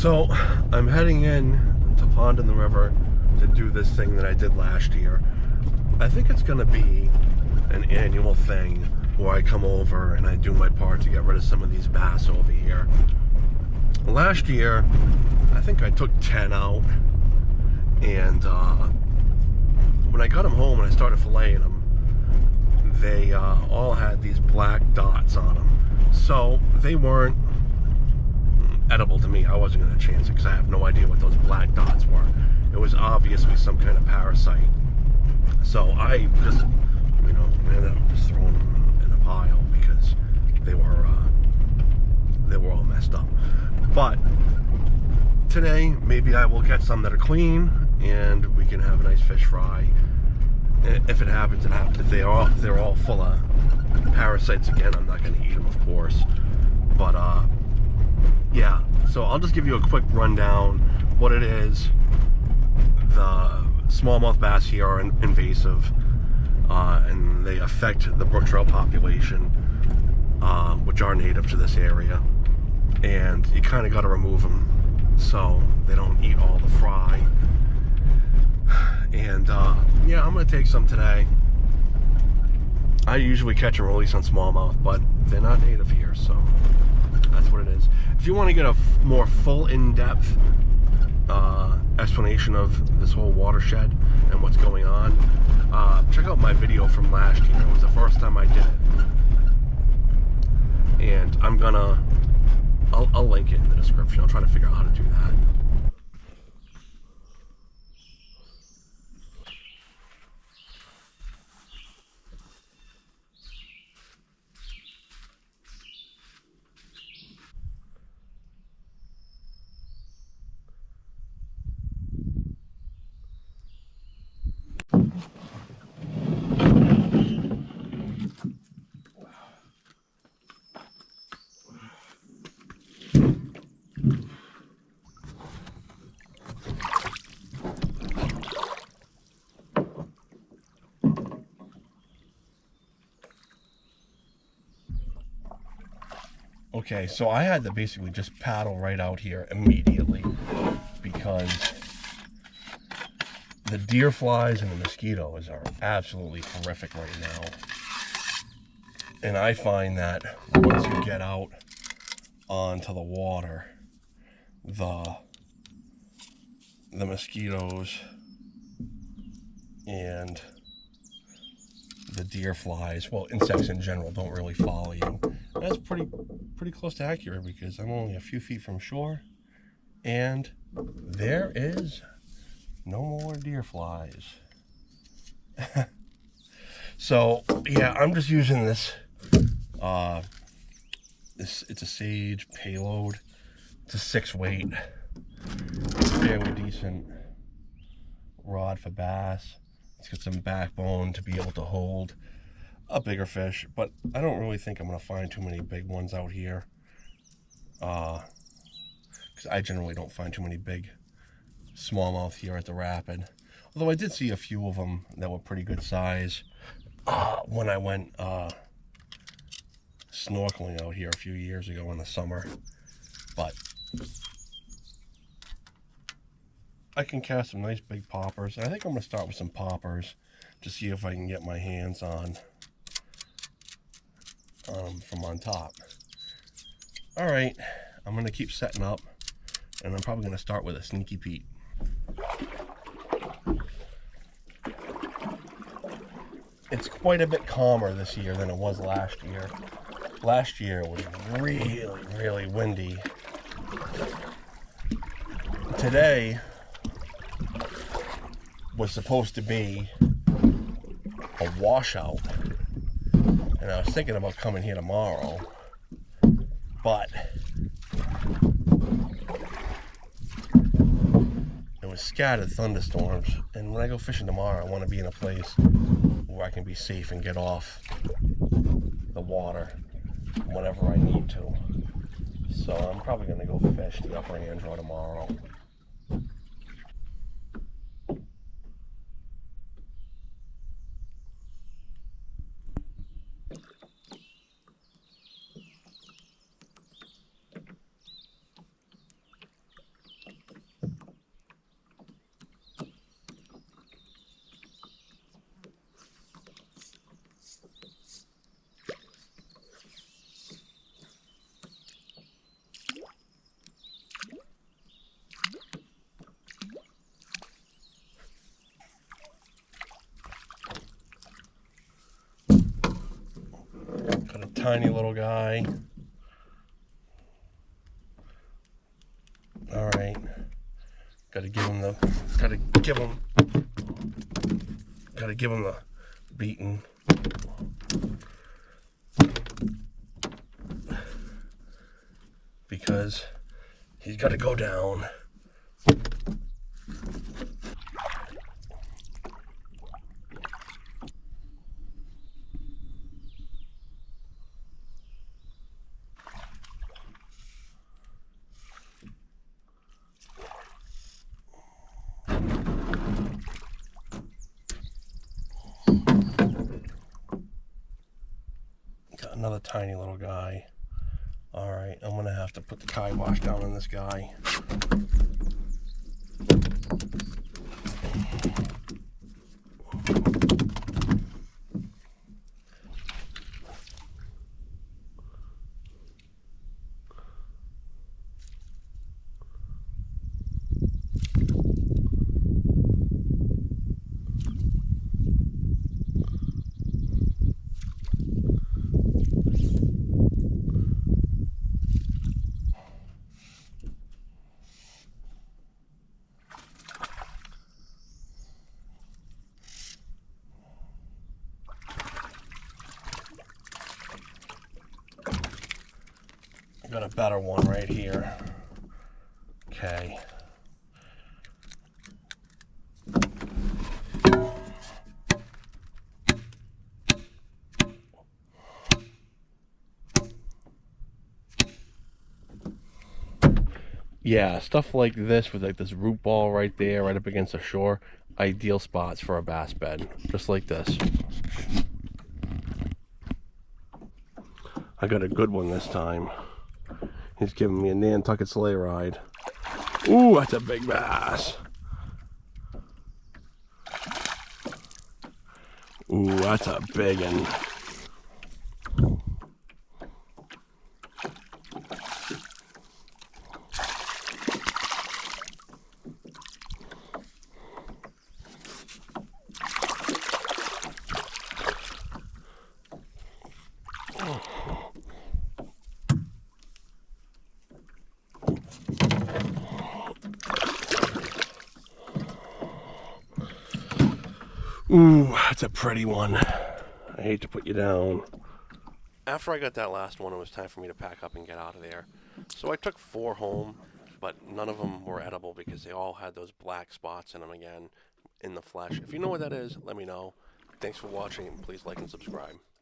So I'm heading in to Pond in the River to do this thing that I did last year. I think it's going to be an annual thing where I come over and I do my part to get rid of some of these bass over here. Last year, I think I took 10 out, and when I got them home and I started filleting them, they all had these black dots on them. So they weren't edible to me. I wasn't going to chance it because I have no idea what those black dots were. It was obviously some kind of parasite. So I just, ended up just throwing them in a pile because they were all messed up. But today, maybe I will get some that are clean and we can have a nice fish fry. If it happens, it happens. If they're all full of parasites again, I'm not going to eat them, of course. But yeah, so I'll just give you a quick rundown what it is. The smallmouth bass here are invasive, and they affect the brook trout population, which are native to this area. And you kind of got to remove them so they don't eat all the fry. And yeah, I'm going to take some today. I usually catch and release on smallmouth, but they're not native here, so that's what it is. If you want to get a more full in-depth explanation of this whole watershed and what's going on, check out my video from last year. It was the first time I did it. And I'll link it in the description. I'll try to figure out how to do that. Okay, so I had to basically just paddle right out here immediately because the deer flies and the mosquitoes are absolutely horrific right now. And I find that once you get out onto the water, the mosquitoes and the deer flies, well, insects in general, don't really follow you. That's pretty close to accurate because I'm only a few feet from shore and there is no more deer flies. So yeah, I'm just using this it's a Sage payload. It's a 6 weight, fairly decent rod for bass. It's got some backbone to be able to hold a bigger fish, but I don't really think I'm going to find too many big ones out here, because I generally don't find too many big smallmouth here at the rapid, although I did see a few of them that were pretty good size when I went snorkeling out here a few years ago in the summer. But I can cast some nice big poppers. I think I'm going to start with some poppers to see if I can get my hands on from on top. Alright, I'm going to keep setting up, and I'm probably going to start with a Sneaky Pete. It's quite a bit calmer this year than it was last year. Last year was really, really windy. Today was supposed to be a washout, and I was thinking about coming here tomorrow, but it was scattered thunderstorms, and when I go fishing tomorrow, I want to be in a place where I can be safe and get off the water whenever I need to. So I'm probably going to go fish the upper Andro tomorrow. tiny little guy. All right. Gotta give him the beating. Because he's gotta go down. Got another tiny little guy. All right, I'm gonna have to put the kibosh down on this guy. I got a better one right here. Okay. Yeah, stuff like this with like this root ball right there, right up against the shore, ideal spots for a bass bed, just like this. I got a good one this time. He's giving me a Nantucket sleigh ride. Ooh, that's a big bass. Ooh, that's a big one. Ooh, that's a pretty one. I hate to put you down. After I got that last one, it was time for me to pack up and get out of there. So I took 4 home, but none of them were edible because they all had those black spots in them again in the flesh. If you know what that is, let me know. Thanks for watching, and please like and subscribe.